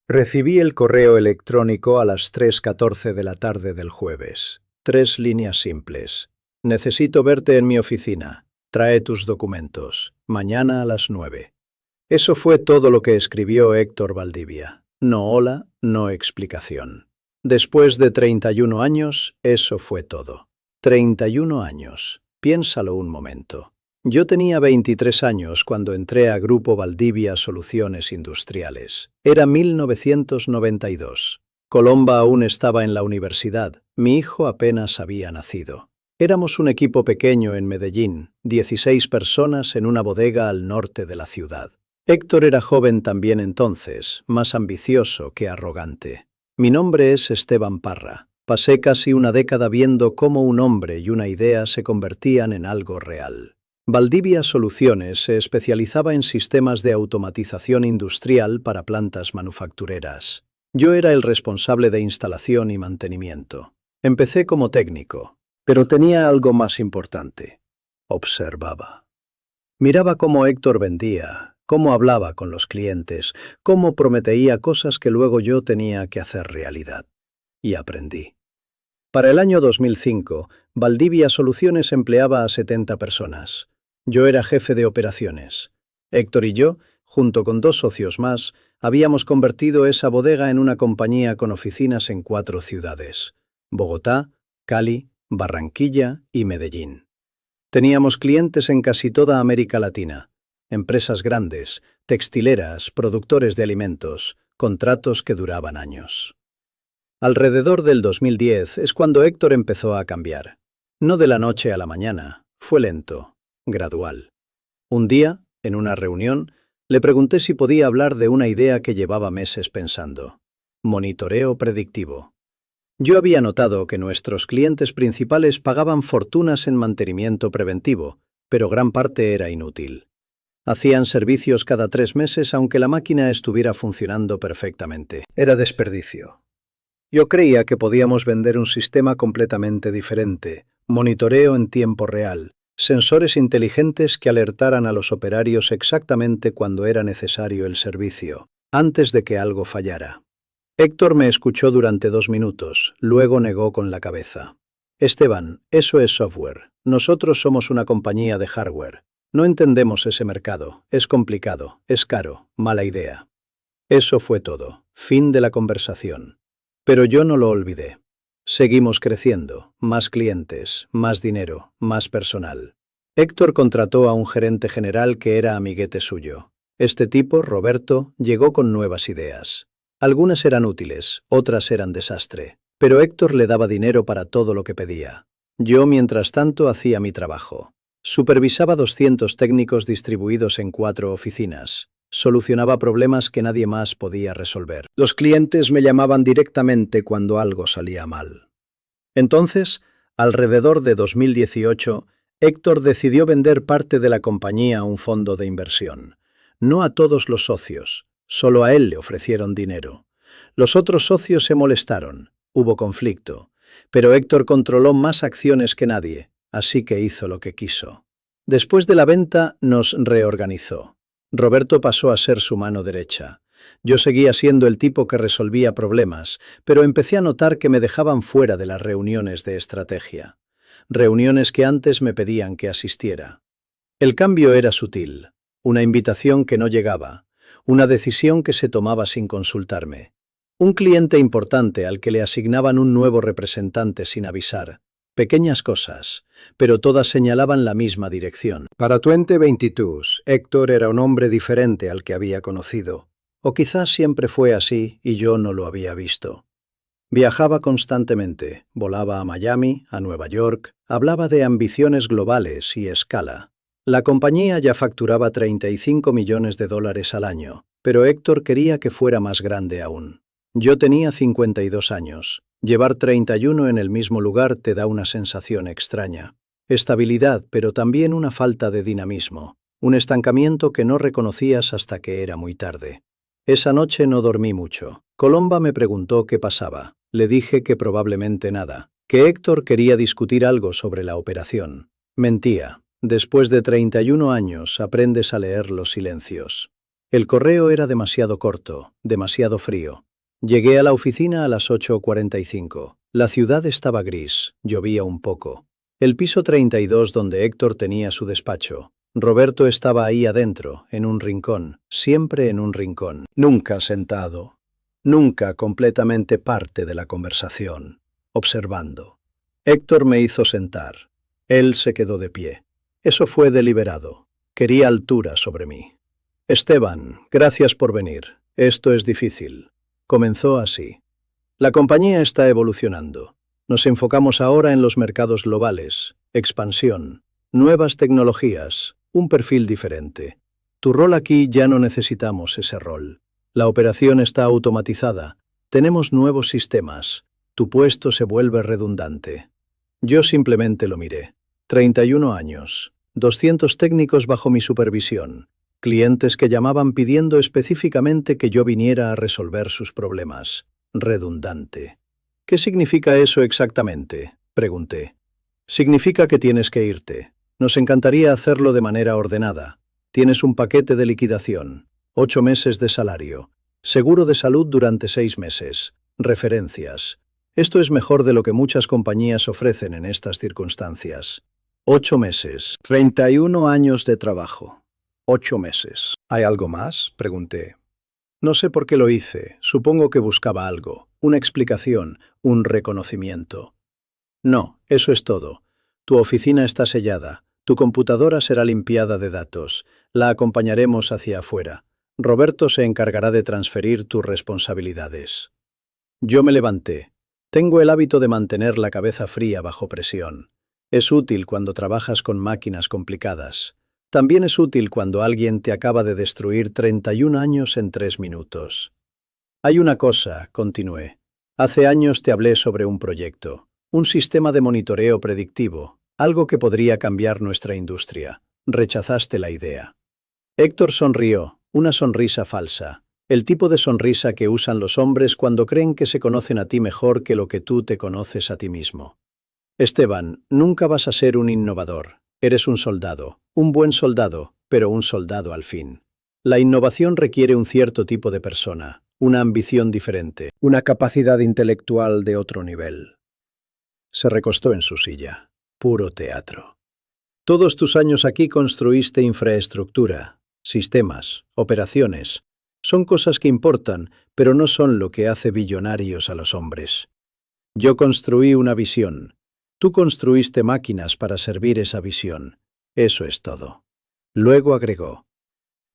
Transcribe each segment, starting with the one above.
Recibí el correo electrónico a las 3:14 de la tarde del jueves. 3 líneas simples. Necesito verte en mi oficina. Trae tus documentos. Mañana a las 9. Eso fue todo lo que escribió Héctor Valdivia. No hola, no explicación. Después de 31 años, eso fue todo. 31 años. Piénsalo un momento. Yo tenía 23 años cuando entré a Grupo Valdivia Soluciones Industriales. Era 1992. Colomba aún estaba en la universidad. Mi hijo apenas había nacido. Éramos un equipo pequeño en Medellín, 16 personas en una bodega al norte de la ciudad. Héctor era joven también entonces, más ambicioso que arrogante. Mi nombre es Esteban Parra. Pasé casi una década viendo cómo un hombre y una idea se convertían en algo real. Valdivia Soluciones se especializaba en sistemas de automatización industrial para plantas manufactureras. Yo era el responsable de instalación y mantenimiento. Empecé como técnico, pero tenía algo más importante. Observaba. Miraba cómo Héctor vendía, cómo hablaba con los clientes, cómo prometía cosas que luego yo tenía que hacer realidad. Y aprendí. Para el año 2005, Valdivia Soluciones empleaba a 70 personas. Yo era jefe de operaciones. Héctor y yo, junto con 2 socios más, habíamos convertido esa bodega en una compañía con oficinas en 4 ciudades: Bogotá, Cali, Barranquilla y Medellín. Teníamos clientes en casi toda América Latina, empresas grandes, textileras, productores de alimentos, contratos que duraban años. Alrededor del 2010 es cuando Héctor empezó a cambiar. No de la noche a la mañana, fue lento, gradual. Un día, en una reunión, le pregunté si podía hablar de una idea que llevaba meses pensando: monitoreo predictivo. Yo había notado que nuestros clientes principales pagaban fortunas en mantenimiento preventivo, pero gran parte era inútil. Hacían servicios cada 3 meses aunque la máquina estuviera funcionando perfectamente. Era desperdicio. Yo creía que podíamos vender un sistema completamente diferente: monitoreo en tiempo real, sensores inteligentes que alertaran a los operarios exactamente cuando era necesario el servicio, antes de que algo fallara. Héctor me escuchó durante 2 minutos, luego negó con la cabeza. Esteban, eso es software. Nosotros somos una compañía de hardware. No entendemos ese mercado. Es complicado, es caro, mala idea. Eso fue todo. Fin de la conversación. Pero yo no lo olvidé. Seguimos creciendo, más clientes, más dinero, más personal. Héctor contrató a un gerente general que era amiguete suyo. Este tipo, Roberto, llegó con nuevas ideas. Algunas eran útiles, otras eran desastre, pero Héctor le daba dinero para todo lo que pedía. Yo, mientras tanto, hacía mi trabajo. Supervisaba 200 técnicos distribuidos en 4 oficinas. Solucionaba problemas que nadie más podía resolver. Los clientes me llamaban directamente cuando algo salía mal. Entonces, alrededor de 2018, Héctor decidió vender parte de la compañía a un fondo de inversión. No a todos los socios, solo a él le ofrecieron dinero. Los otros socios se molestaron, hubo conflicto, pero Héctor controló más acciones que nadie, así que hizo lo que quiso. Después de la venta, nos reorganizó. Roberto pasó a ser su mano derecha. Yo seguía siendo el tipo que resolvía problemas, pero empecé a notar que me dejaban fuera de las reuniones de estrategia. Reuniones que antes me pedían que asistiera. El cambio era sutil, una invitación que no llegaba, una decisión que se tomaba sin consultarme. Un cliente importante al que le asignaban un nuevo representante sin avisar. Pequeñas cosas, pero todas señalaban la misma dirección. Para 2022, Héctor era un hombre diferente al que había conocido. O quizás siempre fue así y yo no lo había visto. Viajaba constantemente, volaba a Miami, a Nueva York, hablaba de ambiciones globales y escala. La compañía ya facturaba $35 millones al año, pero Héctor quería que fuera más grande aún. Yo tenía 52 años. Llevar 31 en el mismo lugar te da una sensación extraña. Estabilidad, pero también una falta de dinamismo. Un estancamiento que no reconocías hasta que era muy tarde. Esa noche no dormí mucho. Colomba me preguntó qué pasaba. Le dije que probablemente nada. Que Héctor quería discutir algo sobre la operación. Mentía. Después de 31 años aprendes a leer los silencios. El correo era demasiado corto, demasiado frío. Llegué a la oficina a las 8:45. La ciudad estaba gris, llovía un poco. El piso 32 donde Héctor tenía su despacho. Roberto estaba ahí adentro, en un rincón, siempre en un rincón. Nunca sentado, nunca completamente parte de la conversación, observando. Héctor me hizo sentar. Él se quedó de pie. Eso fue deliberado. Quería altura sobre mí. Esteban, gracias por venir. Esto es difícil. Comenzó así. La compañía está evolucionando. Nos enfocamos ahora en los mercados globales, expansión, nuevas tecnologías, un perfil diferente. Tu rol aquí ya no necesitamos ese rol. La operación está automatizada. Tenemos nuevos sistemas. Tu puesto se vuelve redundante. Yo simplemente lo miré. 31 años. 200 técnicos bajo mi supervisión. Clientes que llamaban pidiendo específicamente que yo viniera a resolver sus problemas. Redundante. ¿Qué significa eso exactamente?, pregunté. Significa que tienes que irte. Nos encantaría hacerlo de manera ordenada. Tienes un paquete de liquidación, 8 meses de salario, seguro de salud durante 6 meses, referencias. Esto es mejor de lo que muchas compañías ofrecen en estas circunstancias. 8 meses. 31 años de trabajo. 8 meses. ¿Hay algo más?, pregunté. No sé por qué lo hice, supongo que buscaba algo, una explicación, un reconocimiento. No, eso es todo. Tu oficina está sellada, tu computadora será limpiada de datos, la acompañaremos hacia afuera. Roberto se encargará de transferir tus responsabilidades. Yo me levanté. Tengo el hábito de mantener la cabeza fría bajo presión. Es útil cuando trabajas con máquinas complicadas. También es útil cuando alguien te acaba de destruir 31 años en 3 minutos. Hay una cosa, continué. Hace años te hablé sobre un proyecto, un sistema de monitoreo predictivo, algo que podría cambiar nuestra industria. Rechazaste la idea. Héctor sonrió, una sonrisa falsa, el tipo de sonrisa que usan los hombres cuando creen que se conocen a ti mejor que lo que tú te conoces a ti mismo. Esteban, nunca vas a ser un innovador. Eres un soldado, un buen soldado, pero un soldado al fin. La innovación requiere un cierto tipo de persona, una ambición diferente, una capacidad intelectual de otro nivel. Se recostó en su silla. Puro teatro. Todos tus años aquí construiste infraestructura, sistemas, operaciones. Son cosas que importan, pero no son lo que hace billonarios a los hombres. Yo construí una visión. Tú construiste máquinas para servir esa visión. Eso es todo. Luego agregó.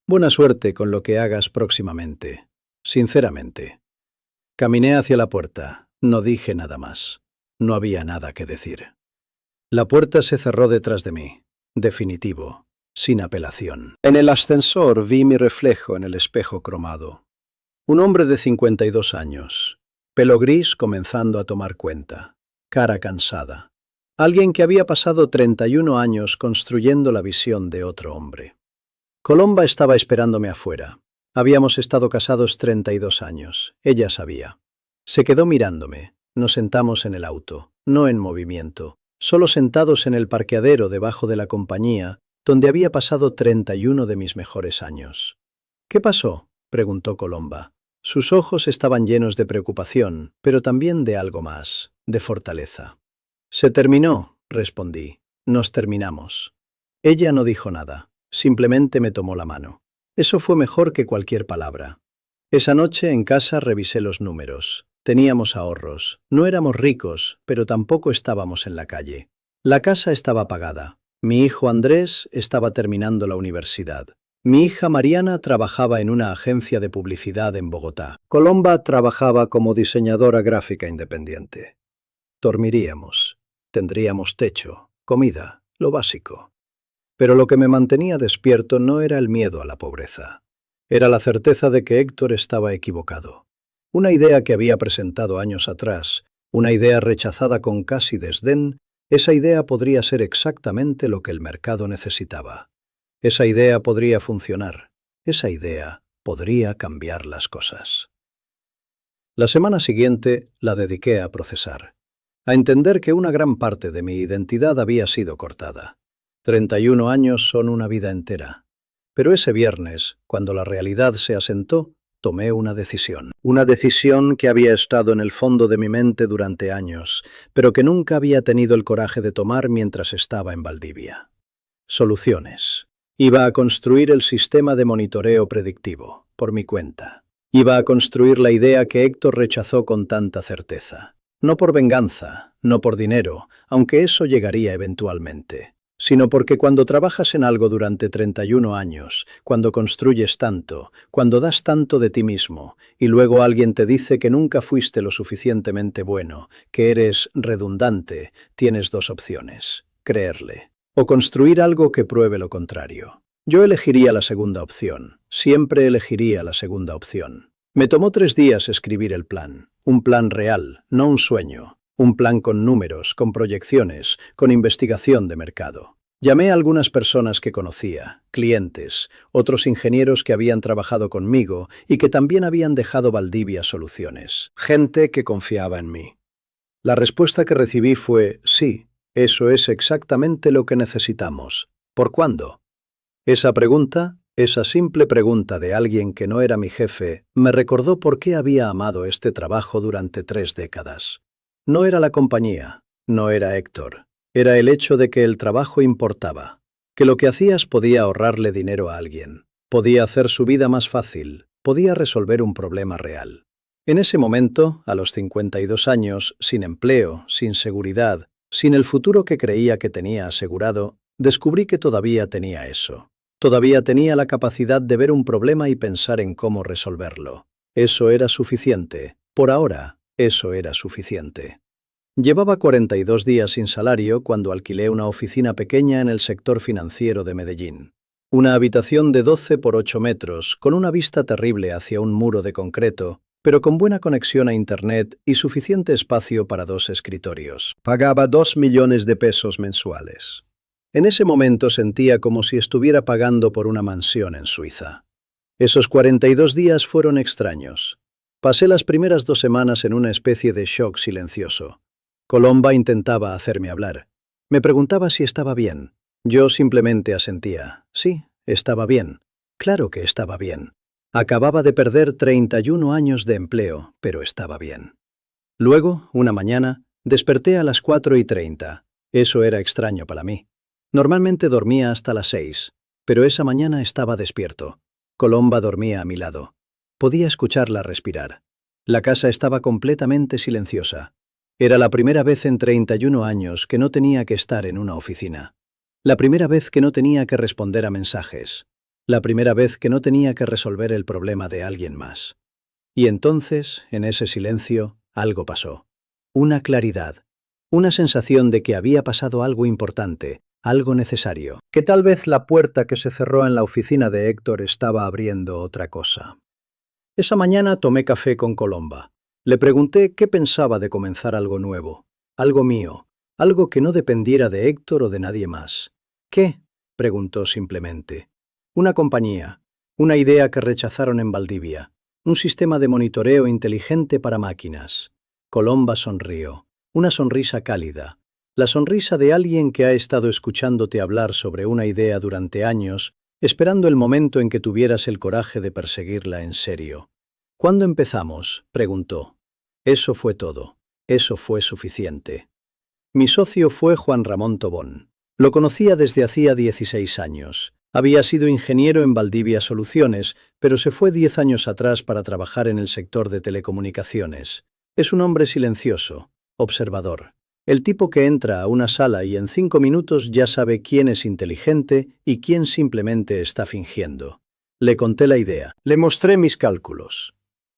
Buena suerte con lo que hagas próximamente. Sinceramente. Caminé hacia la puerta. No dije nada más. No había nada que decir. La puerta se cerró detrás de mí. Definitivo. Sin apelación. En el ascensor vi mi reflejo en el espejo cromado. Un hombre de 52 años. Pelo gris comenzando a tomar cuenta. Cara cansada. Alguien que había pasado 31 años construyendo la visión de otro hombre. Colomba estaba esperándome afuera. Habíamos estado casados 32 años. Ella sabía. Se quedó mirándome. Nos sentamos en el auto, no en movimiento, solo sentados en el parqueadero debajo de la compañía, donde había pasado 31 de mis mejores años. ¿Qué pasó?, preguntó Colomba. Sus ojos estaban llenos de preocupación, pero también de algo más, de fortaleza. Se terminó, respondí. Nos terminamos. Ella no dijo nada, simplemente me tomó la mano. Eso fue mejor que cualquier palabra. Esa noche en casa revisé los números. Teníamos ahorros. No éramos ricos, pero tampoco estábamos en la calle. La casa estaba pagada. Mi hijo Andrés estaba terminando la universidad. Mi hija Mariana trabajaba en una agencia de publicidad en Bogotá. Colomba trabajaba como diseñadora gráfica independiente. Dormiríamos. Tendríamos techo, comida, lo básico. Pero lo que me mantenía despierto no era el miedo a la pobreza. Era la certeza de que Héctor estaba equivocado. Una idea que había presentado años atrás, una idea rechazada con casi desdén, esa idea podría ser exactamente lo que el mercado necesitaba. Esa idea podría funcionar. Esa idea podría cambiar las cosas. La semana siguiente la dediqué a procesar, a entender que una gran parte de mi identidad había sido cortada. 31 años son una vida entera. Pero ese viernes, cuando la realidad se asentó, tomé una decisión. Una decisión que había estado en el fondo de mi mente durante años, pero que nunca había tenido el coraje de tomar mientras estaba en Valdivia. Soluciones. Iba a construir el sistema de monitoreo predictivo, por mi cuenta. Iba a construir la idea que Héctor rechazó con tanta certeza. No por venganza, no por dinero, aunque eso llegaría eventualmente, sino porque cuando trabajas en algo durante 31 años, cuando construyes tanto, cuando das tanto de ti mismo, y luego alguien te dice que nunca fuiste lo suficientemente bueno, que eres redundante, tienes dos opciones: creerle o construir algo que pruebe lo contrario. Yo elegiría la segunda opción, siempre elegiría la segunda opción. Me tomó 3 días escribir el plan, un plan real, no un sueño, un plan con números, con proyecciones, con investigación de mercado. Llamé a algunas personas que conocía, clientes, otros ingenieros que habían trabajado conmigo y que también habían dejado Valdivia Soluciones, gente que confiaba en mí. La respuesta que recibí fue: sí, eso es exactamente lo que necesitamos. ¿Por cuándo? Esa pregunta, esa simple pregunta de alguien que no era mi jefe, me recordó por qué había amado este trabajo durante 3 décadas. No era la compañía, no era Héctor, era el hecho de que el trabajo importaba, que lo que hacías podía ahorrarle dinero a alguien, podía hacer su vida más fácil, podía resolver un problema real. En ese momento, a los 52 años, sin empleo, sin seguridad, sin el futuro que creía que tenía asegurado, descubrí que todavía tenía eso. Todavía tenía la capacidad de ver un problema y pensar en cómo resolverlo. Eso era suficiente. Por ahora, eso era suficiente. Llevaba 42 días sin salario cuando alquilé una oficina pequeña en el sector financiero de Medellín. Una habitación de 12 por 8 metros, con una vista terrible hacia un muro de concreto, pero con buena conexión a Internet y suficiente espacio para 2 escritorios. Pagaba 2 millones de pesos mensuales. En ese momento sentía como si estuviera pagando por una mansión en Suiza. Esos 42 días fueron extraños. Pasé las primeras 2 semanas en una especie de shock silencioso. Colomba intentaba hacerme hablar. Me preguntaba si estaba bien. Yo simplemente asentía. Sí, estaba bien. Claro que estaba bien. Acababa de perder 31 años de empleo, pero estaba bien. Luego, una mañana, desperté a las 4:30. Eso era extraño para mí. Normalmente dormía hasta las 6, pero esa mañana estaba despierto. Colomba dormía a mi lado. Podía escucharla respirar. La casa estaba completamente silenciosa. Era la primera vez en 31 años que no tenía que estar en una oficina. La primera vez que no tenía que responder a mensajes. La primera vez que no tenía que resolver el problema de alguien más. Y entonces, en ese silencio, algo pasó. Una claridad. Una sensación de que había pasado algo importante, algo necesario. Que tal vez la puerta que se cerró en la oficina de Héctor estaba abriendo otra cosa. Esa mañana tomé café con Colomba. Le pregunté qué pensaba de comenzar algo nuevo, algo mío, algo que no dependiera de Héctor o de nadie más. ¿Qué? Preguntó simplemente. Una compañía, una idea que rechazaron en Valdivia, un sistema de monitoreo inteligente para máquinas. Colomba sonrió, una sonrisa cálida, la sonrisa de alguien que ha estado escuchándote hablar sobre una idea durante años, esperando el momento en que tuvieras el coraje de perseguirla en serio. ¿Cuándo empezamos?, preguntó. Eso fue todo. Eso fue suficiente. Mi socio fue Juan Ramón Tobón. Lo conocía desde hacía 16 años. Había sido ingeniero en Valdivia Soluciones, pero se fue 10 años atrás para trabajar en el sector de telecomunicaciones. Es un hombre silencioso, observador. El tipo que entra a una sala y en 5 minutos ya sabe quién es inteligente y quién simplemente está fingiendo. Le conté la idea. Le mostré mis cálculos.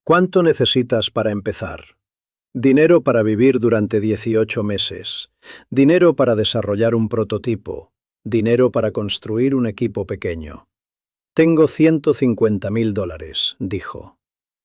¿Cuánto necesitas para empezar? Dinero para vivir durante 18 meses. Dinero para desarrollar un prototipo. Dinero para construir un equipo pequeño. Tengo $150.000, dijo.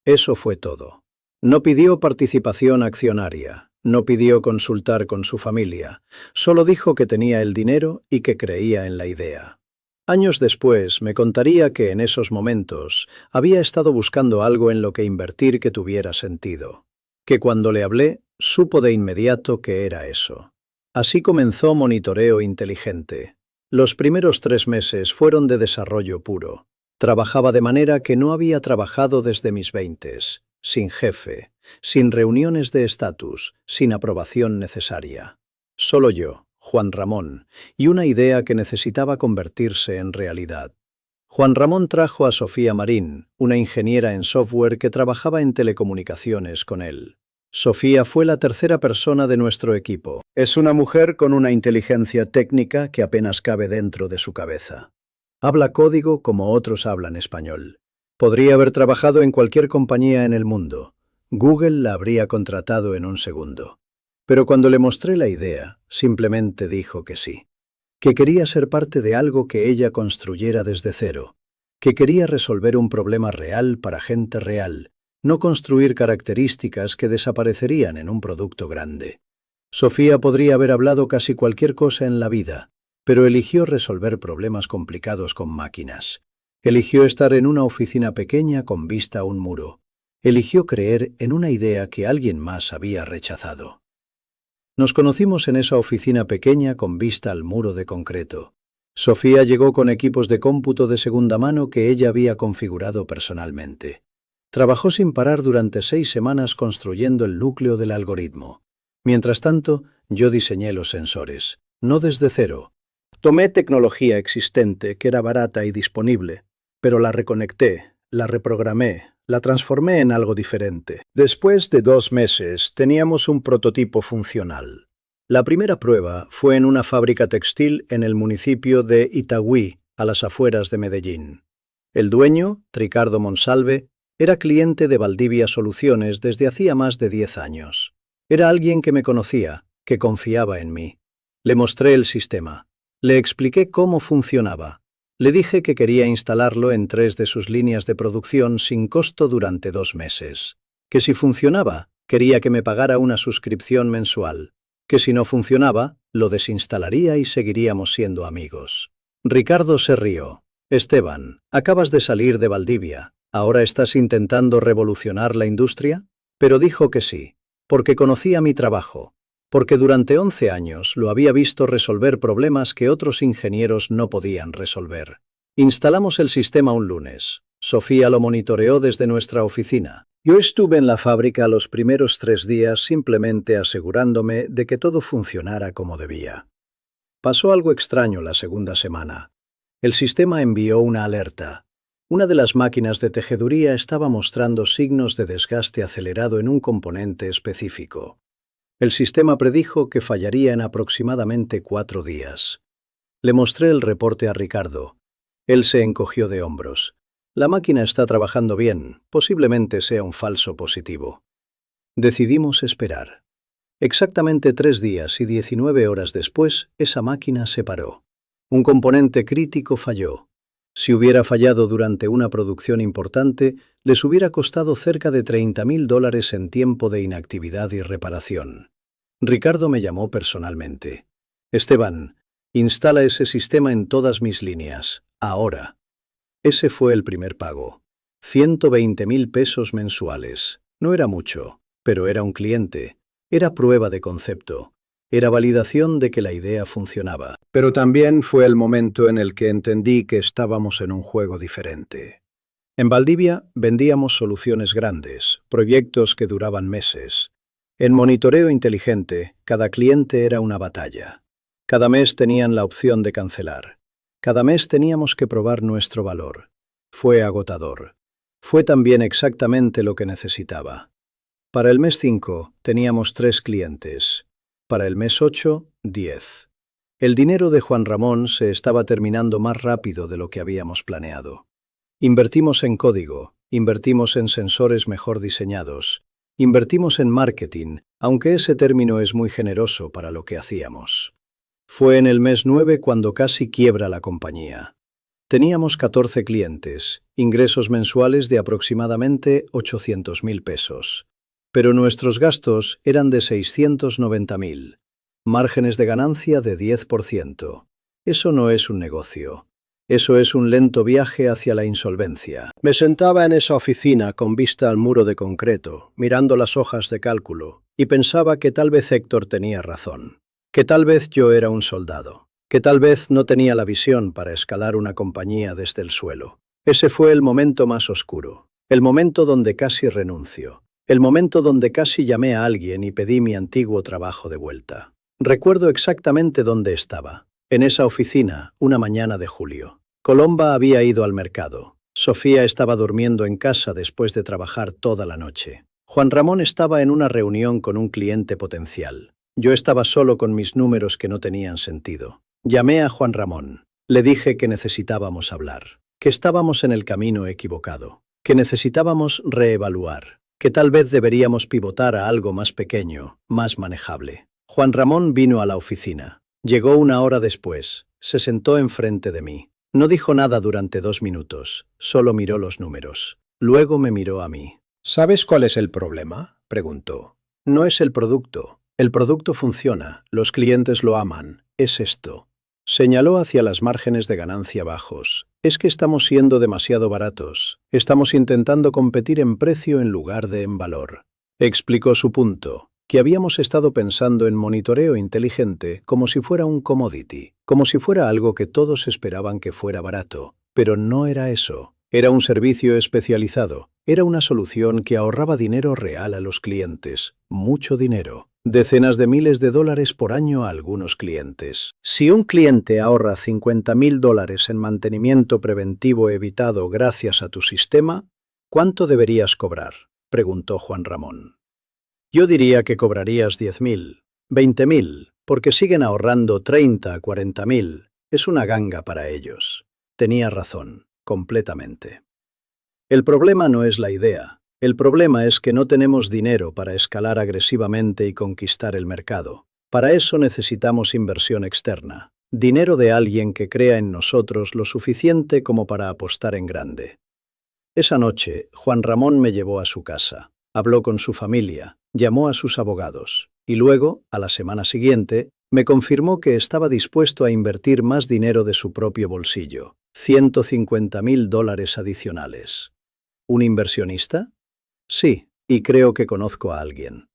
Eso fue todo. No pidió participación accionaria, no pidió consultar con su familia, solo dijo que tenía el dinero y que creía en la idea. Años después me contaría que en esos momentos había estado buscando algo en lo que invertir que tuviera sentido, que cuando le hablé supo de inmediato que era eso. Así comenzó Monitoreo Inteligente. Los primeros 3 meses fueron de desarrollo puro. Trabajaba de manera que no había trabajado desde mis 20s, sin jefe, sin reuniones de estatus, sin aprobación necesaria. Solo yo, Juan Ramón, y una idea que necesitaba convertirse en realidad. Juan Ramón trajo a Sofía Marín, una ingeniera en software que trabajaba en telecomunicaciones con él. Sofía fue la tercera persona de nuestro equipo. Es una mujer con una inteligencia técnica que apenas cabe dentro de su cabeza. Habla código como otros hablan español. Podría haber trabajado en cualquier compañía en el mundo. Google la habría contratado en un segundo. Pero cuando le mostré la idea, simplemente dijo que sí. Que quería ser parte de algo que ella construyera desde cero. Que quería resolver un problema real para gente real, no construir características que desaparecerían en un producto grande. Sofía podría haber hablado casi cualquier cosa en la vida, pero eligió resolver problemas complicados con máquinas. Eligió estar en una oficina pequeña con vista a un muro. Eligió creer en una idea que alguien más había rechazado. Nos conocimos en esa oficina pequeña con vista al muro de concreto. Sofía llegó con equipos de cómputo de segunda mano que ella había configurado personalmente. Trabajó sin parar durante 6 semanas construyendo el núcleo del algoritmo. Mientras tanto, yo diseñé los sensores, no desde cero. Tomé tecnología existente que era barata y disponible, pero la reconecté, la reprogramé, la transformé en algo diferente. Después de 2 meses, teníamos un prototipo funcional. La primera prueba fue en una fábrica textil en el municipio de Itagüí, a las afueras de Medellín. El dueño, Ricardo Monsalve, era cliente de Valdivia Soluciones desde hacía más de 10 años. Era alguien que me conocía, que confiaba en mí. Le mostré el sistema. Le expliqué cómo funcionaba. Le dije que quería instalarlo en 3 de sus líneas de producción sin costo durante 2 meses. Que si funcionaba, quería que me pagara una suscripción mensual. Que si no funcionaba, lo desinstalaría y seguiríamos siendo amigos. Ricardo se rió. Esteban, acabas de salir de Valdivia. ¿Ahora estás intentando revolucionar la industria? Pero dijo que sí, porque conocía mi trabajo, porque durante 11 años lo había visto resolver problemas que otros ingenieros no podían resolver. Instalamos el sistema un lunes. Sofía lo monitoreó desde nuestra oficina. Yo estuve en la fábrica los primeros 3 días simplemente asegurándome de que todo funcionara como debía. Pasó algo extraño la segunda semana. El sistema envió una alerta. Una de las máquinas de tejeduría estaba mostrando signos de desgaste acelerado en un componente específico. El sistema predijo que fallaría en aproximadamente 4 días. Le mostré el reporte a Ricardo. Él se encogió de hombros. La máquina está trabajando bien, posiblemente sea un falso positivo. Decidimos esperar. Exactamente 3 días y 19 horas después, esa máquina se paró. Un componente crítico falló. Si hubiera fallado durante una producción importante, les hubiera costado cerca de $30.000 en tiempo de inactividad y reparación. Ricardo me llamó personalmente. Esteban, instala ese sistema en todas mis líneas, ahora. Ese fue el primer pago. 120.000 pesos mensuales. No era mucho, pero era un cliente. Era prueba de concepto. Era validación de que la idea funcionaba. Pero también fue el momento en el que entendí que estábamos en un juego diferente. En Valdivia vendíamos soluciones grandes, proyectos que duraban meses. En monitoreo inteligente, cada cliente era una batalla. Cada mes tenían la opción de cancelar. Cada mes teníamos que probar nuestro valor. Fue agotador. Fue también exactamente lo que necesitaba. Para el mes 5 teníamos 3 clientes. Para el mes 8, 10. El dinero de Juan Ramón se estaba terminando más rápido de lo que habíamos planeado. Invertimos en código, invertimos en sensores mejor diseñados, invertimos en marketing, aunque ese término es muy generoso para lo que hacíamos. Fue en el mes 9 cuando casi quiebra la compañía. Teníamos 14 clientes, ingresos mensuales de aproximadamente 800.000 pesos. Pero nuestros gastos eran de 690.000. Márgenes de ganancia de 10%. Eso no es un negocio. Eso es un lento viaje hacia la insolvencia. Me sentaba en esa oficina con vista al muro de concreto, mirando las hojas de cálculo, y pensaba que tal vez Héctor tenía razón. Que tal vez yo era un soldado. que tal vez no tenía la visión para escalar una compañía desde el suelo. Ese fue el momento más oscuro, el momento donde casi renuncio, el momento donde casi llamé a alguien y pedí mi antiguo trabajo de vuelta. Recuerdo exactamente dónde estaba, en esa oficina, una mañana de julio. Colomba había ido al mercado. Sofía estaba durmiendo en casa después de trabajar toda la noche. Juan Ramón estaba en una reunión con un cliente potencial. Yo estaba solo con mis números que no tenían sentido. Llamé a Juan Ramón. Le dije que necesitábamos hablar, que estábamos en el camino equivocado, que necesitábamos reevaluar, que tal vez deberíamos pivotar a algo más pequeño, más manejable. Juan Ramón vino a la oficina. Llegó una hora después. Se sentó enfrente de mí. No dijo nada durante 2 minutos, solo miró los números. Luego me miró a mí. ¿Sabes cuál es el problema?, preguntó. No es el producto. El producto funciona, los clientes lo aman. Es esto. Señaló hacia las márgenes de ganancia bajos. Es que estamos siendo demasiado baratos. Estamos intentando competir en precio en lugar de en valor. Explicó su punto, que habíamos estado pensando en monitoreo inteligente como si fuera un commodity, como si fuera algo que todos esperaban que fuera barato, pero no era eso. Era un servicio especializado, era una solución que ahorraba dinero real a los clientes, mucho dinero, decenas de miles de dólares por año a algunos clientes. Si un cliente ahorra $50,000 en mantenimiento preventivo evitado gracias a tu sistema, ¿cuánto deberías cobrar?, preguntó Juan Ramón. Yo diría que cobrarías 10,000, 20,000, porque siguen ahorrando 30, 40,000. Es una ganga para ellos. Tenía razón, completamente. El problema no es la idea. El problema es que no tenemos dinero para escalar agresivamente y conquistar el mercado. Para eso necesitamos inversión externa. Dinero de alguien que crea en nosotros lo suficiente como para apostar en grande. Esa noche, Juan Ramón me llevó a su casa. Habló con su familia, llamó a sus abogados, y luego, a la semana siguiente, me confirmó que estaba dispuesto a invertir más dinero de su propio bolsillo, $150,000 adicionales. ¿Un inversionista? Sí, y creo que conozco a alguien.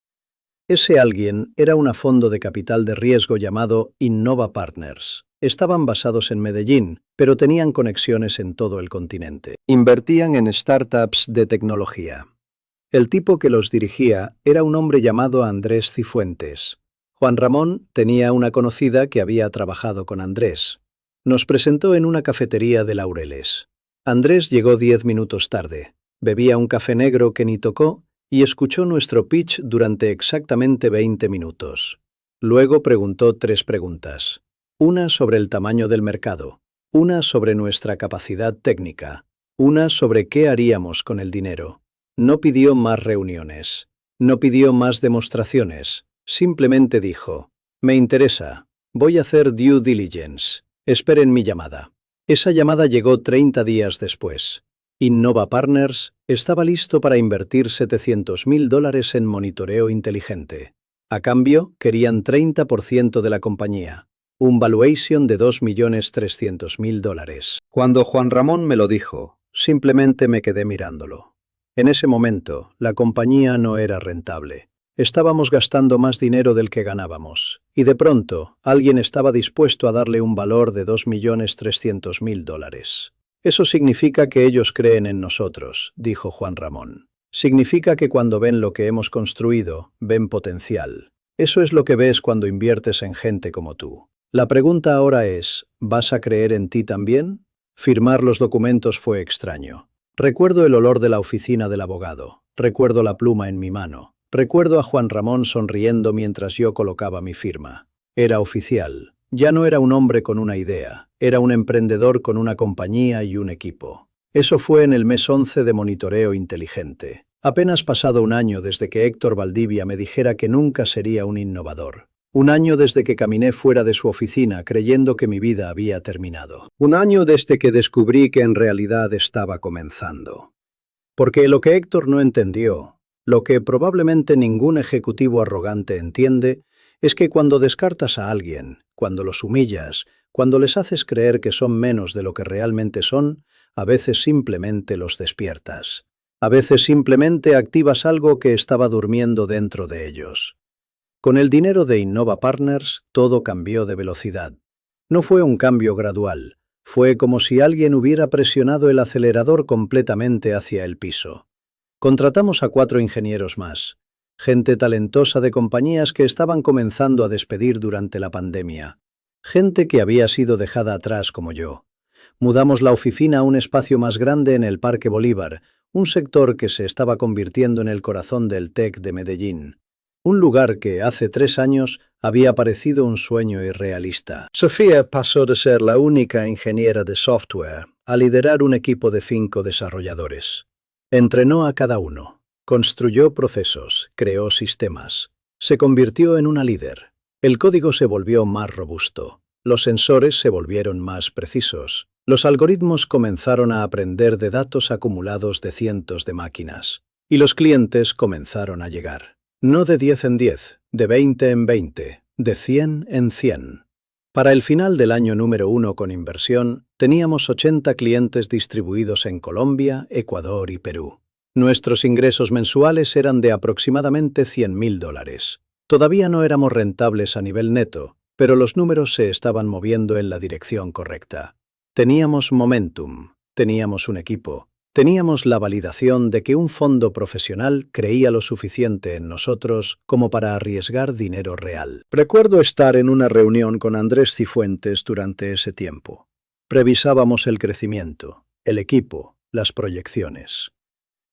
Ese alguien era un fondo de capital de riesgo llamado Innova Partners. Estaban basados en Medellín, pero tenían conexiones en todo el continente. Invertían en startups de tecnología. El tipo que los dirigía era un hombre llamado Andrés Cifuentes. Juan Ramón tenía una conocida que había trabajado con Andrés. Nos presentó en una cafetería de Laureles. Andrés llegó 10 minutos tarde, bebía un café negro que ni tocó y escuchó nuestro pitch durante exactamente 20 minutos. Luego preguntó 3 preguntas. Una sobre el tamaño del mercado, una sobre nuestra capacidad técnica, una sobre qué haríamos con el dinero. No pidió más reuniones, no pidió más demostraciones, simplemente dijo, me interesa, voy a hacer due diligence, esperen mi llamada. Esa llamada llegó 30 días después. Innova Partners estaba listo para invertir $700,000 en monitoreo inteligente. A cambio, querían 30% de la compañía, un valuation de $2,300,000. Cuando Juan Ramón me lo dijo, simplemente me quedé mirándolo. En ese momento, la compañía no era rentable. Estábamos gastando más dinero del que ganábamos, y de pronto, alguien estaba dispuesto a darle un valor de $2,300,000. Eso significa que ellos creen en nosotros, dijo Juan Ramón. Significa que cuando ven lo que hemos construido, ven potencial. Eso es lo que ves cuando inviertes en gente como tú. La pregunta ahora es, ¿vas a creer en ti también? Firmar los documentos fue extraño. Recuerdo el olor de la oficina del abogado. Recuerdo la pluma en mi mano. Recuerdo a Juan Ramón sonriendo mientras yo colocaba mi firma. Era oficial. Ya no era un hombre con una idea. Era un emprendedor con una compañía y un equipo. Eso fue en el mes 11 de monitoreo inteligente. Apenas pasado un año desde que Héctor Valdivia me dijera que nunca sería un innovador. Un año desde que caminé fuera de su oficina creyendo que mi vida había terminado. Un año desde que descubrí que en realidad estaba comenzando. Porque lo que Héctor no entendió, lo que probablemente ningún ejecutivo arrogante entiende, es que cuando descartas a alguien, cuando los humillas, cuando les haces creer que son menos de lo que realmente son, a veces simplemente los despiertas. A veces simplemente activas algo que estaba durmiendo dentro de ellos. Con el dinero de Innova Partners, todo cambió de velocidad. No fue un cambio gradual. Fue como si alguien hubiera presionado el acelerador completamente hacia el piso. Contratamos a 4 ingenieros más, gente talentosa de compañías que estaban comenzando a despedir durante la pandemia, gente que había sido dejada atrás como yo. Mudamos la oficina a un espacio más grande en el Parque Bolívar, un sector que se estaba convirtiendo en el corazón del TEC de Medellín. Un lugar que, hace 3 años, había parecido un sueño irrealista. Sofía pasó de ser la única ingeniera de software a liderar un equipo de 5 desarrolladores. Entrenó a cada uno, construyó procesos, creó sistemas. Se convirtió en una líder. El código se volvió más robusto. Los sensores se volvieron más precisos. Los algoritmos comenzaron a aprender de datos acumulados de cientos de máquinas. Y los clientes comenzaron a llegar. No de 10 en 10, de 20 en 20, de 100 en 100. Para el final del año número 1 con inversión, teníamos 80 clientes distribuidos en Colombia, Ecuador y Perú. Nuestros ingresos mensuales eran de aproximadamente $100.000. Todavía no éramos rentables a nivel neto, pero los números se estaban moviendo en la dirección correcta. Teníamos momentum, teníamos un equipo, teníamos la validación de que un fondo profesional creía lo suficiente en nosotros como para arriesgar dinero real. Recuerdo estar en una reunión con Andrés Cifuentes durante ese tiempo. Revisábamos el crecimiento, el equipo, las proyecciones.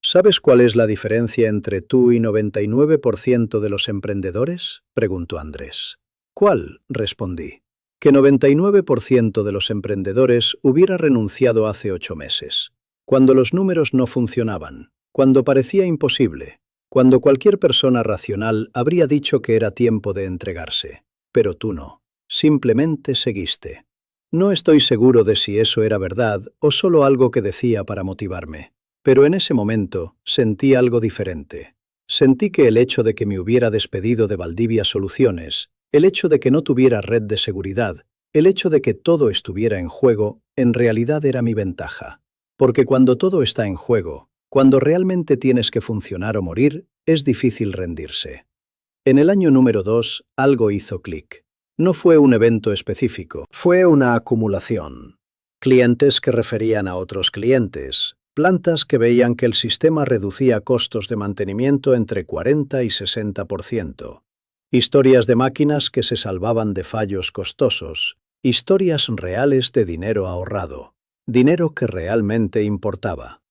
¿Sabes cuál es la diferencia entre tú y 99% de los emprendedores?, preguntó Andrés. ¿Cuál?, respondí. Que 99% de los emprendedores hubiera renunciado hace 8 meses. Cuando los números no funcionaban, cuando parecía imposible, cuando cualquier persona racional habría dicho que era tiempo de entregarse. Pero tú no. Simplemente seguiste. No estoy seguro de si eso era verdad o solo algo que decía para motivarme. Pero en ese momento sentí algo diferente. Sentí que el hecho de que me hubiera despedido de Valdivia Soluciones, el hecho de que no tuviera red de seguridad, el hecho de que todo estuviera en juego, en realidad era mi ventaja. Porque cuando todo está en juego, cuando realmente tienes que funcionar o morir, es difícil rendirse. En el año número 2, algo hizo clic. No fue un evento específico, fue una acumulación. Clientes que referían a otros clientes. Plantas que veían que el sistema reducía costos de mantenimiento entre 40 y 60%. Historias de máquinas que se salvaban de fallos costosos. Historias reales de dinero ahorrado. Dinero que realmente importaba.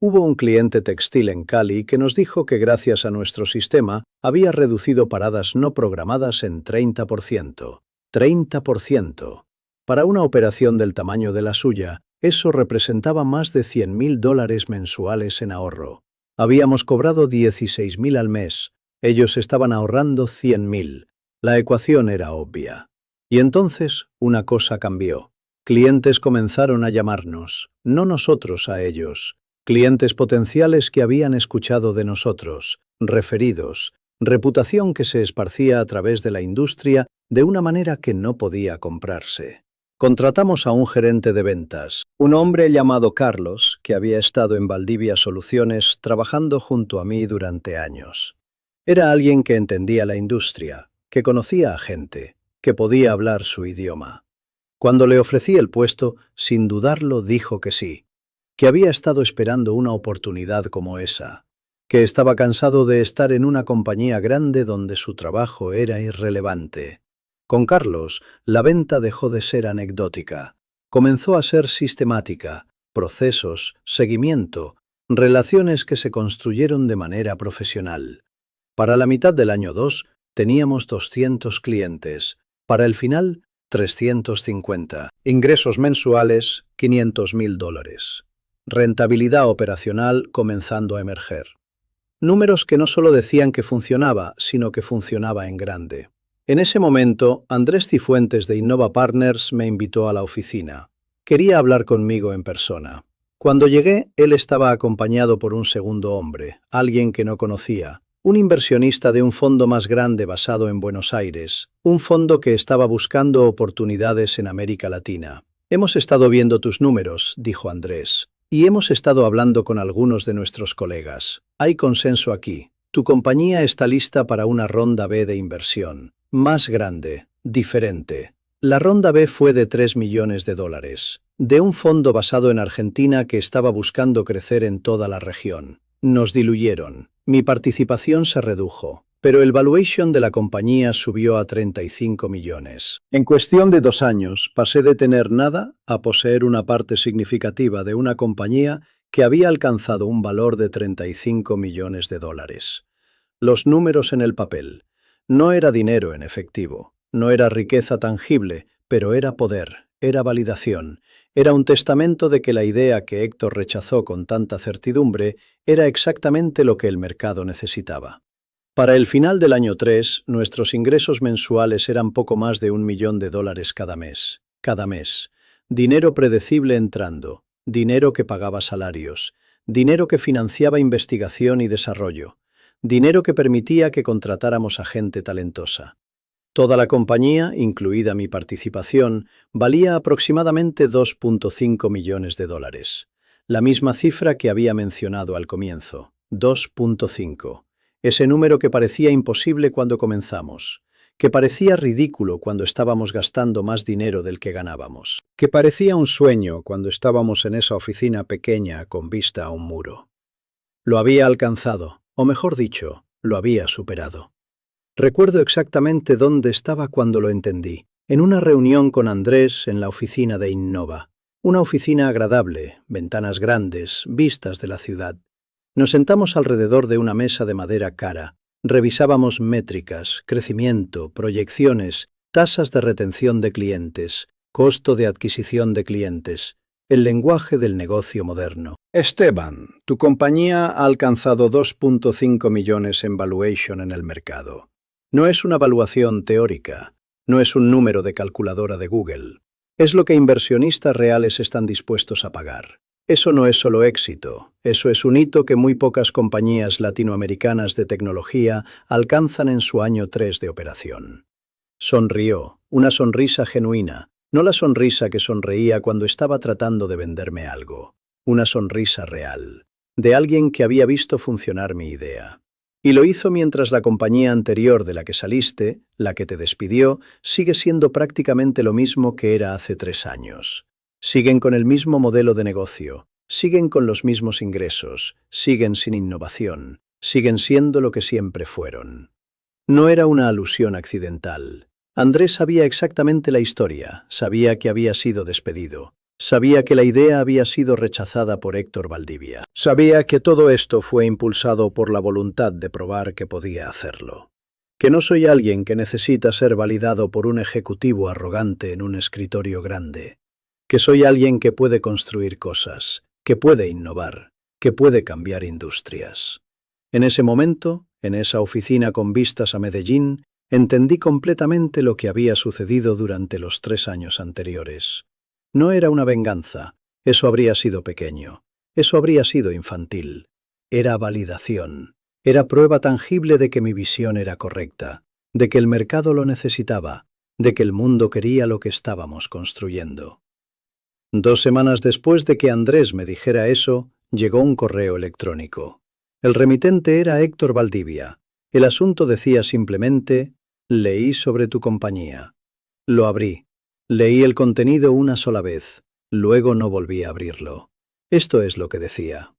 Hubo un cliente textil en Cali que nos dijo que gracias a nuestro sistema había reducido paradas no programadas en 30%. 30%. Para una operación del tamaño de la suya, eso representaba más de $100.000 mensuales en ahorro. Habíamos cobrado $16.000 al mes. Ellos estaban ahorrando $100.000. La ecuación era obvia. Y entonces, una cosa cambió. Clientes comenzaron a llamarnos, no nosotros a ellos. Clientes potenciales que habían escuchado de nosotros, referidos, reputación que se esparcía a través de la industria de una manera que no podía comprarse. Contratamos a un gerente de ventas, un hombre llamado Carlos, que había estado en Valdivia Soluciones trabajando junto a mí durante años. Era alguien que entendía la industria, que conocía a gente, que podía hablar su idioma. Cuando le ofrecí el puesto, sin dudarlo dijo que sí, que había estado esperando una oportunidad como esa, que estaba cansado de estar en una compañía grande donde su trabajo era irrelevante. Con Carlos, la venta dejó de ser anecdótica, comenzó a ser sistemática, procesos, seguimiento, relaciones que se construyeron de manera profesional. Para la mitad del año 2, teníamos 200 clientes, para el final, 350. Ingresos mensuales, $500.000. Rentabilidad operacional comenzando a emerger. Números que no solo decían que funcionaba, sino que funcionaba en grande. En ese momento, Andrés Cifuentes de Innova Partners me invitó a la oficina. Quería hablar conmigo en persona. Cuando llegué, él estaba acompañado por un segundo hombre, alguien que no conocía, un inversionista de un fondo más grande basado en Buenos Aires, un fondo que estaba buscando oportunidades en América Latina. Hemos estado viendo tus números, dijo Andrés, y hemos estado hablando con algunos de nuestros colegas. Hay consenso aquí. Tu compañía está lista para una ronda B de inversión. Más grande, diferente. La ronda B fue de 3 millones de dólares, de un fondo basado en Argentina que estaba buscando crecer en toda la región. Nos diluyeron. Mi participación se redujo, pero el valuation de la compañía subió a 35 millones. En cuestión de 2 años, pasé de tener nada a poseer una parte significativa de una compañía que había alcanzado un valor de 35 millones de dólares. Los números en el papel. No era dinero en efectivo, no era riqueza tangible, pero era poder, era validación. Era un testamento de que la idea que Héctor rechazó con tanta certidumbre era exactamente lo que el mercado necesitaba. Para el final del año 3, nuestros ingresos mensuales eran poco más de $1 millón cada mes. Cada mes. Dinero predecible entrando, dinero que pagaba salarios, dinero que financiaba investigación y desarrollo, dinero que permitía que contratáramos a gente talentosa. Toda la compañía, incluida mi participación, valía aproximadamente 2.5 millones de dólares. La misma cifra que había mencionado al comienzo, 2.5. Ese número que parecía imposible cuando comenzamos, que parecía ridículo cuando estábamos gastando más dinero del que ganábamos, que parecía un sueño cuando estábamos en esa oficina pequeña con vista a un muro. Lo había alcanzado, o mejor dicho, lo había superado. Recuerdo exactamente dónde estaba cuando lo entendí, en una reunión con Andrés en la oficina de Innova. Una oficina agradable, ventanas grandes, vistas de la ciudad. Nos sentamos alrededor de una mesa de madera cara. Revisábamos métricas, crecimiento, proyecciones, tasas de retención de clientes, costo de adquisición de clientes, el lenguaje del negocio moderno. Esteban, tu compañía ha alcanzado 2.5 millones en valuation en el mercado. No es una valuación teórica, no es un número de calculadora de Google. Es lo que inversionistas reales están dispuestos a pagar. Eso no es solo éxito, eso es un hito que muy pocas compañías latinoamericanas de tecnología alcanzan en su año 3 de operación. Sonrió, una sonrisa genuina, no la sonrisa que sonreía cuando estaba tratando de venderme algo. Una sonrisa real, de alguien que había visto funcionar mi idea. Y lo hizo mientras la compañía anterior de la que saliste, la que te despidió, sigue siendo prácticamente lo mismo que era hace 3 años. Siguen con el mismo modelo de negocio, siguen con los mismos ingresos, siguen sin innovación, siguen siendo lo que siempre fueron. No era una alusión accidental. Andrés sabía exactamente la historia, sabía que había sido despedido. Sabía que la idea había sido rechazada por Héctor Valdivia. Sabía que todo esto fue impulsado por la voluntad de probar que podía hacerlo. Que no soy alguien que necesita ser validado por un ejecutivo arrogante en un escritorio grande. Que soy alguien que puede construir cosas, que puede innovar, que puede cambiar industrias. En ese momento, en esa oficina con vistas a Medellín, entendí completamente lo que había sucedido durante los 3 años anteriores. No era una venganza, eso habría sido pequeño, eso habría sido infantil. Era validación, era prueba tangible de que mi visión era correcta, de que el mercado lo necesitaba, de que el mundo quería lo que estábamos construyendo. 2 semanas después de que Andrés me dijera eso, llegó un correo electrónico. El remitente era Héctor Valdivia. El asunto decía simplemente, leí sobre tu compañía. Lo abrí. Leí el contenido una sola vez, luego no volví a abrirlo. Esto es lo que decía.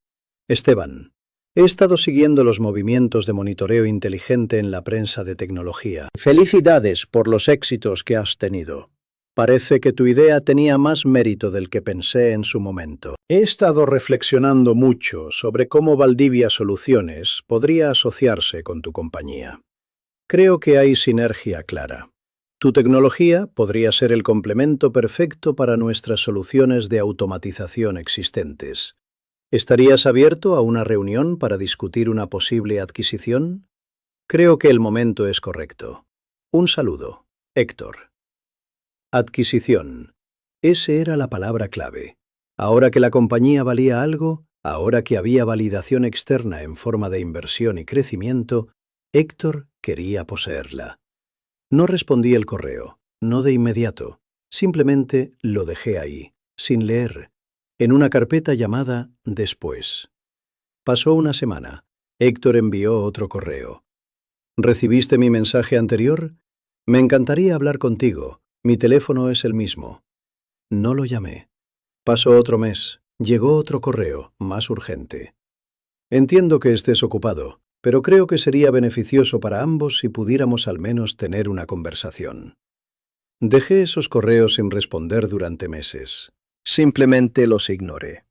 Esteban, he estado siguiendo los movimientos de monitoreo inteligente en la prensa de tecnología. Felicidades por los éxitos que has tenido. Parece que tu idea tenía más mérito del que pensé en su momento. He estado reflexionando mucho sobre cómo Valdivia Soluciones podría asociarse con tu compañía. Creo que hay sinergia clara. Tu tecnología podría ser el complemento perfecto para nuestras soluciones de automatización existentes. ¿Estarías abierto a una reunión para discutir una posible adquisición? Creo que el momento es correcto. Un saludo, Héctor. Adquisición. Esa era la palabra clave. Ahora que la compañía valía algo, ahora que había validación externa en forma de inversión y crecimiento, Héctor quería poseerla. No respondí el correo, no de inmediato. Simplemente lo dejé ahí, sin leer, en una carpeta llamada Después. Pasó una semana. Héctor envió otro correo. ¿Recibiste mi mensaje anterior? Me encantaría hablar contigo. Mi teléfono es el mismo. No lo llamé. Pasó otro mes. Llegó otro correo, más urgente. Entiendo que estés ocupado, pero creo que sería beneficioso para ambos si pudiéramos al menos tener una conversación. Dejé esos correos sin responder durante meses. Simplemente los ignoré,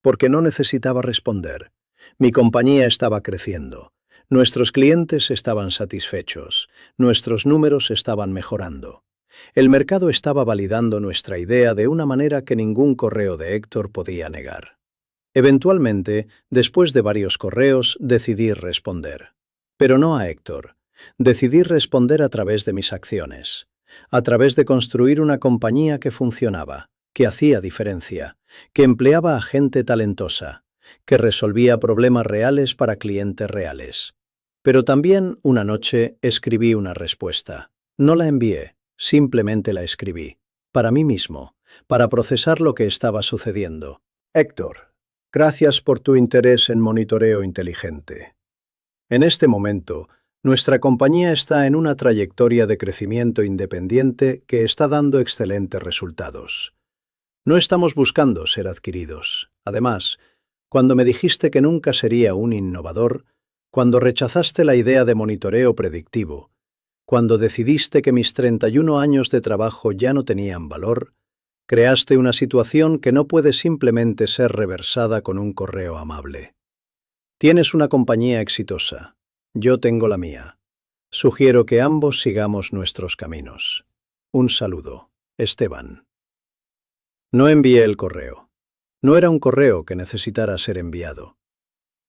porque no necesitaba responder. Mi compañía estaba creciendo. Nuestros clientes estaban satisfechos. Nuestros números estaban mejorando. El mercado estaba validando nuestra idea de una manera que ningún correo de Héctor podía negar. Eventualmente, después de varios correos, decidí responder. Pero no a Héctor. Decidí responder a través de mis acciones, a través de construir una compañía que funcionaba, que hacía diferencia, que empleaba a gente talentosa, que resolvía problemas reales para clientes reales. Pero también, una noche, escribí una respuesta. No la envié, simplemente la escribí, para mí mismo, para procesar lo que estaba sucediendo. Héctor, gracias por tu interés en monitoreo inteligente. En este momento, nuestra compañía está en una trayectoria de crecimiento independiente que está dando excelentes resultados. No estamos buscando ser adquiridos. Además, cuando me dijiste que nunca sería un innovador, cuando rechazaste la idea de monitoreo predictivo, cuando decidiste que mis 31 años de trabajo ya no tenían valor, creaste una situación que no puede simplemente ser reversada con un correo amable. Tienes una compañía exitosa. Yo tengo la mía. Sugiero que ambos sigamos nuestros caminos. Un saludo, Esteban. No envié el correo. No era un correo que necesitara ser enviado.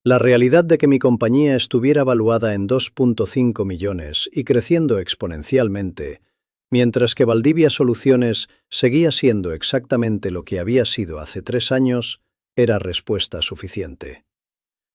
La realidad de que mi compañía estuviera valuada en 2.5 millones y creciendo exponencialmente, mientras que Valdivia Soluciones seguía siendo exactamente lo que había sido hace 3 años, era respuesta suficiente.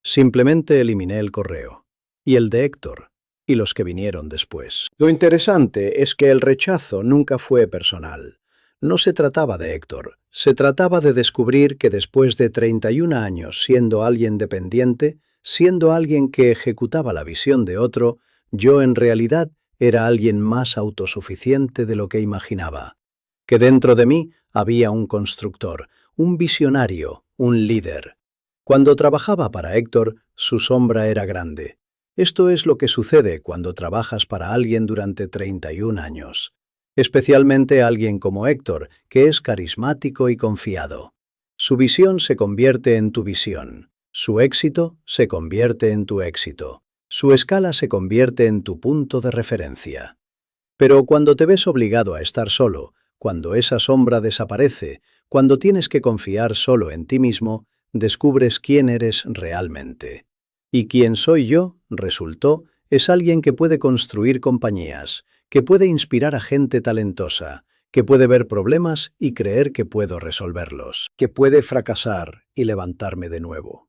Simplemente eliminé el correo, y el de Héctor, y los que vinieron después. Lo interesante es que el rechazo nunca fue personal. No se trataba de Héctor, se trataba de descubrir que después de 31 años siendo alguien dependiente, siendo alguien que ejecutaba la visión de otro, yo en realidad era alguien más autosuficiente de lo que imaginaba. Que dentro de mí había un constructor, un visionario, un líder. Cuando trabajaba para Héctor, su sombra era grande. Esto es lo que sucede cuando trabajas para alguien durante 31 años. Especialmente alguien como Héctor, que es carismático y confiado. Su visión se convierte en tu visión. Su éxito se convierte en tu éxito. Su escala se convierte en tu punto de referencia. Pero cuando te ves obligado a estar solo, cuando esa sombra desaparece, cuando tienes que confiar solo en ti mismo, descubres quién eres realmente. Y quién soy yo, resultó, es alguien que puede construir compañías, que puede inspirar a gente talentosa, que puede ver problemas y creer que puedo resolverlos, que puede fracasar y levantarme de nuevo.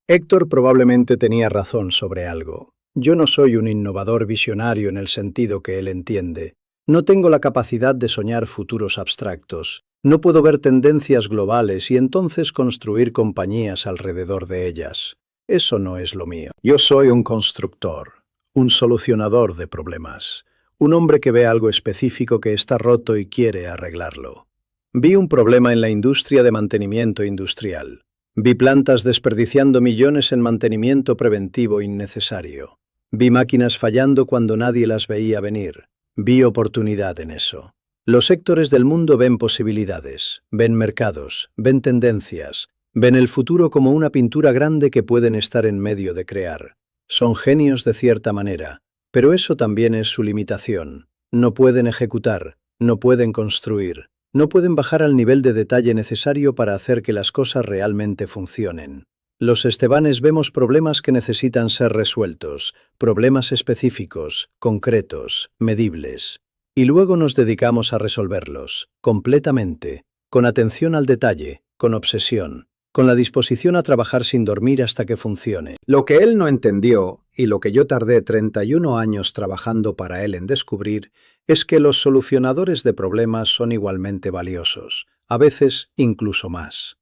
Héctor probablemente tenía razón sobre algo. Yo no soy un innovador visionario en el sentido que él entiende. No tengo la capacidad de soñar futuros abstractos. No puedo ver tendencias globales y entonces construir compañías alrededor de ellas. Eso no es lo mío. Yo soy un constructor, un solucionador de problemas. Un hombre que ve algo específico que está roto y quiere arreglarlo. Vi un problema en la industria de mantenimiento industrial. Vi plantas desperdiciando millones en mantenimiento preventivo innecesario. Vi máquinas fallando cuando nadie las veía venir. Vi oportunidad en eso. Los sectores del mundo ven posibilidades, ven mercados, ven tendencias, ven el futuro como una pintura grande que pueden estar en medio de crear. Son genios de cierta manera. Pero eso también es su limitación. No pueden ejecutar, no pueden construir, no pueden bajar al nivel de detalle necesario para hacer que las cosas realmente funcionen. Los Estebanes vemos problemas que necesitan ser resueltos, problemas específicos, concretos, medibles. Y luego nos dedicamos a resolverlos, completamente, con atención al detalle, con obsesión, con la disposición a trabajar sin dormir hasta que funcione. Lo que él no entendió, y lo que yo tardé 31 años trabajando para él en descubrir, es que los solucionadores de problemas son igualmente valiosos, a veces incluso más.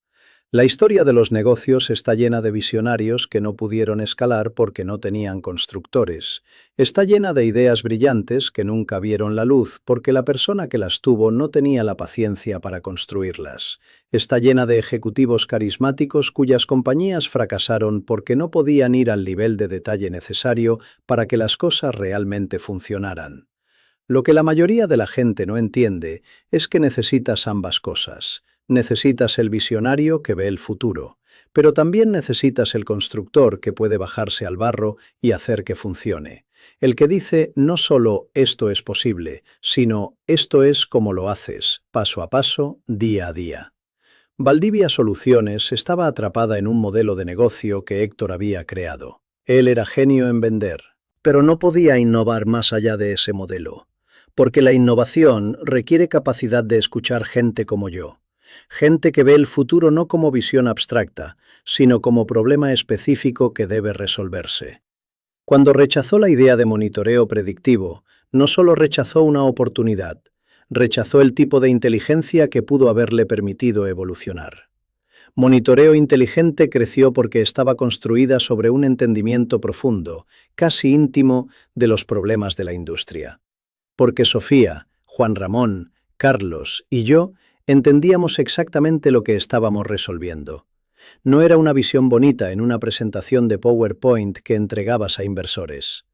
La historia de los negocios está llena de visionarios que no pudieron escalar porque no tenían constructores. Está llena de ideas brillantes que nunca vieron la luz porque la persona que las tuvo no tenía la paciencia para construirlas. Está llena de ejecutivos carismáticos cuyas compañías fracasaron porque no podían ir al nivel de detalle necesario para que las cosas realmente funcionaran. Lo que la mayoría de la gente no entiende es que necesitas ambas cosas. Necesitas el visionario que ve el futuro, pero también necesitas el constructor que puede bajarse al barro y hacer que funcione. El que dice no solo esto es posible, sino esto es como lo haces, paso a paso, día a día. Valdivia Soluciones estaba atrapada en un modelo de negocio que Héctor había creado. Él era genio en vender, pero no podía innovar más allá de ese modelo, porque la innovación requiere capacidad de escuchar gente como yo. Gente que ve el futuro no como visión abstracta, sino como problema específico que debe resolverse. Cuando rechazó la idea de monitoreo predictivo, no solo rechazó una oportunidad, rechazó el tipo de inteligencia que pudo haberle permitido evolucionar. Monitoreo inteligente creció porque estaba construida sobre un entendimiento profundo, casi íntimo, de los problemas de la industria. Porque Sofía, Juan Ramón, Carlos y yo entendíamos exactamente lo que estábamos resolviendo. No era una visión bonita en una presentación de PowerPoint que entregabas a inversores.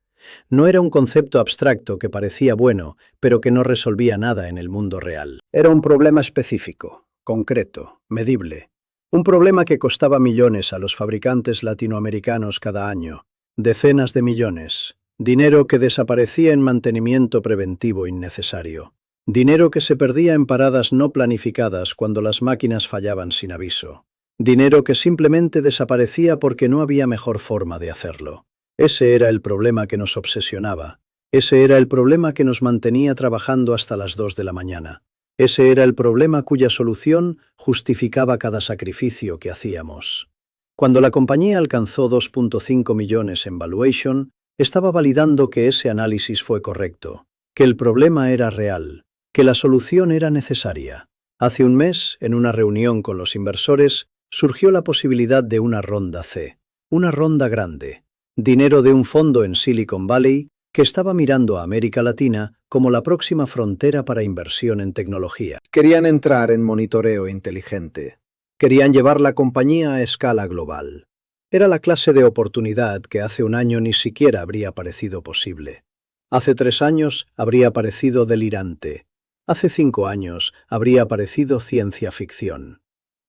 No era un concepto abstracto que parecía bueno, pero que no resolvía nada en el mundo real. Era un problema específico, concreto, medible. Un problema que costaba millones a los fabricantes latinoamericanos cada año. Decenas de millones. Dinero que desaparecía en mantenimiento preventivo innecesario. Dinero que se perdía en paradas no planificadas cuando las máquinas fallaban sin aviso. Dinero que simplemente desaparecía porque no había mejor forma de hacerlo. Ese era el problema que nos obsesionaba. Ese era el problema que nos mantenía trabajando hasta las 2 de la mañana. Ese era el problema cuya solución justificaba cada sacrificio que hacíamos. Cuando la compañía alcanzó 2.5 millones en valuation, estaba validando que ese análisis fue correcto, que el problema era real, que la solución era necesaria. Hace un mes, en una reunión con los inversores, surgió la posibilidad de una ronda C, una ronda grande, dinero de un fondo en Silicon Valley que estaba mirando a América Latina como la próxima frontera para inversión en tecnología. Querían entrar en monitoreo inteligente. Querían llevar la compañía a escala global. Era la clase de oportunidad que hace un año ni siquiera habría parecido posible. Hace 3 años habría parecido delirante. Hace 5 años habría parecido ciencia ficción.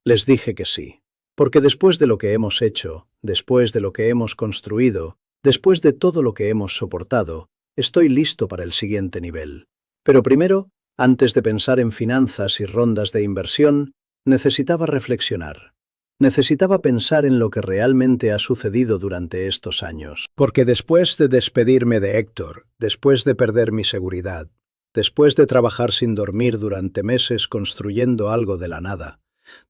Les dije que sí, porque después de lo que hemos hecho, después de lo que hemos construido, después de todo lo que hemos soportado, estoy listo para el siguiente nivel. Pero primero, antes de pensar en finanzas y rondas de inversión, necesitaba reflexionar. Necesitaba pensar en lo que realmente ha sucedido durante estos años. Porque después de despedirme de Héctor, después de perder mi seguridad, después de trabajar sin dormir durante meses construyendo algo de la nada,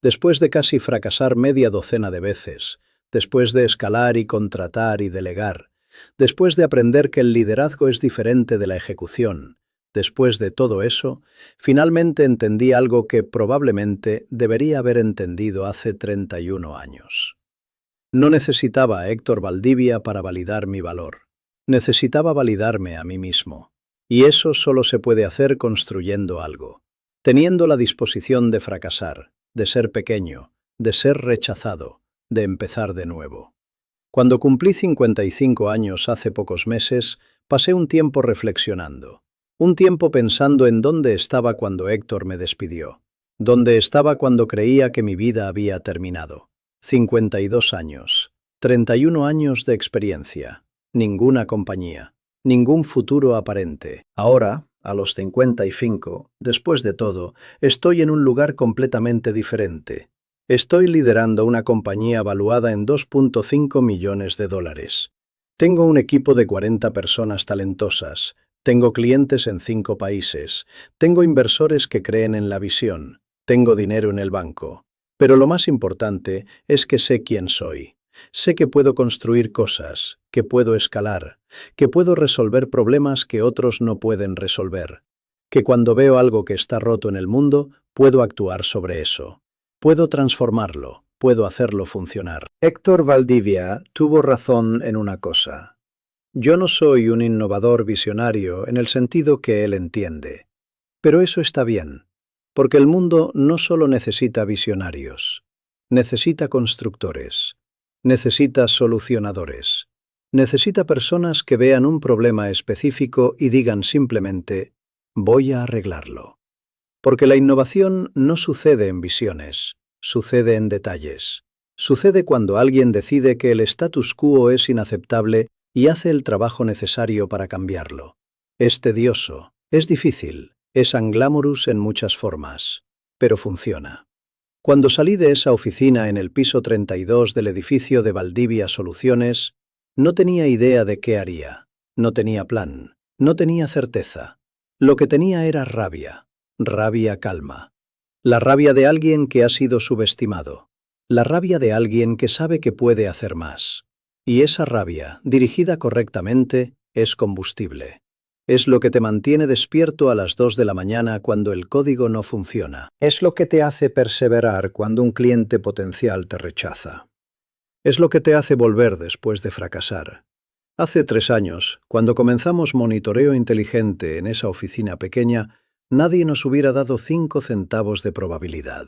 después de casi fracasar media docena de veces, después de escalar y contratar y delegar, después de aprender que el liderazgo es diferente de la ejecución, después de todo eso, finalmente entendí algo que probablemente debería haber entendido hace 31 años. No necesitaba a Héctor Valdivia para validar mi valor. Necesitaba validarme a mí mismo. Y eso solo se puede hacer construyendo algo, teniendo la disposición de fracasar, de ser pequeño, de ser rechazado, de empezar de nuevo. Cuando cumplí 55 años hace pocos meses, pasé un tiempo reflexionando, un tiempo pensando en dónde estaba cuando Héctor me despidió, dónde estaba cuando creía que mi vida había terminado. 52 años, 31 años de experiencia, ninguna compañía. Ningún futuro aparente. Ahora, a los 55, después de todo, estoy en un lugar completamente diferente. Estoy liderando una compañía valuada en 2.5 millones de dólares. Tengo un equipo de 40 personas talentosas. Tengo clientes en 5 países. Tengo inversores que creen en la visión. Tengo dinero en el banco. Pero lo más importante es que sé quién soy. Sé que puedo construir cosas, que puedo escalar, que puedo resolver problemas que otros no pueden resolver, que cuando veo algo que está roto en el mundo, puedo actuar sobre eso. Puedo transformarlo, puedo hacerlo funcionar. Héctor Valdivia tuvo razón en una cosa. Yo no soy un innovador visionario en el sentido que él entiende. Pero eso está bien, porque el mundo no solo necesita visionarios, necesita constructores, necesita solucionadores, necesita personas que vean un problema específico y digan simplemente, voy a arreglarlo. Porque la innovación no sucede en visiones, sucede en detalles. Sucede cuando alguien decide que el status quo es inaceptable y hace el trabajo necesario para cambiarlo. Es tedioso, es difícil, es unglamorous en muchas formas, pero funciona. Cuando salí de esa oficina en el piso 32 del edificio de Valdivia Soluciones, no tenía idea de qué haría, no tenía plan, no tenía certeza. Lo que tenía era rabia, rabia calma. La rabia de alguien que ha sido subestimado, la rabia de alguien que sabe que puede hacer más. Y esa rabia, dirigida correctamente, es combustible. Es lo que te mantiene despierto a las 2 de la mañana cuando el código no funciona. Es lo que te hace perseverar cuando un cliente potencial te rechaza. Es lo que te hace volver después de fracasar. Hace 3 años, cuando comenzamos Monitoreo Inteligente en esa oficina pequeña, nadie nos hubiera dado 5 centavos de probabilidad.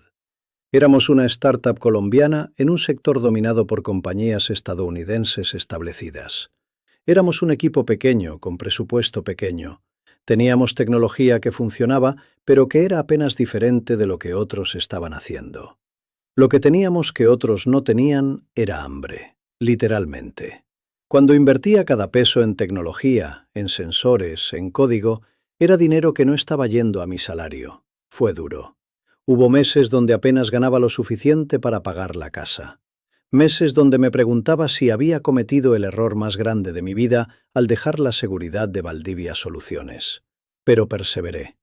Éramos una startup colombiana en un sector dominado por compañías estadounidenses establecidas. Éramos un equipo pequeño, con presupuesto pequeño. Teníamos tecnología que funcionaba, pero que era apenas diferente de lo que otros estaban haciendo. Lo que teníamos que otros no tenían era hambre, literalmente. Cuando invertía cada peso en tecnología, en sensores, en código, era dinero que no estaba yendo a mi salario. Fue duro. Hubo meses donde apenas ganaba lo suficiente para pagar la casa. Meses donde me preguntaba si había cometido el error más grande de mi vida al dejar la seguridad de Valdivia Soluciones. Pero perseveré.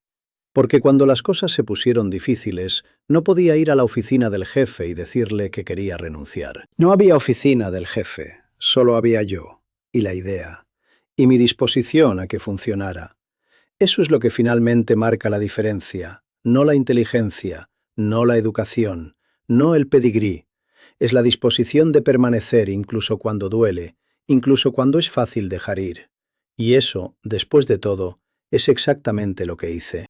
Porque cuando las cosas se pusieron difíciles, no podía ir a la oficina del jefe y decirle que quería renunciar. No había oficina del jefe, solo había yo, y la idea, y mi disposición a que funcionara. Eso es lo que finalmente marca la diferencia, no la inteligencia, no la educación, no el pedigrí. Es la disposición de permanecer incluso cuando duele, incluso cuando es fácil dejar ir. Y eso, después de todo, es exactamente lo que hice.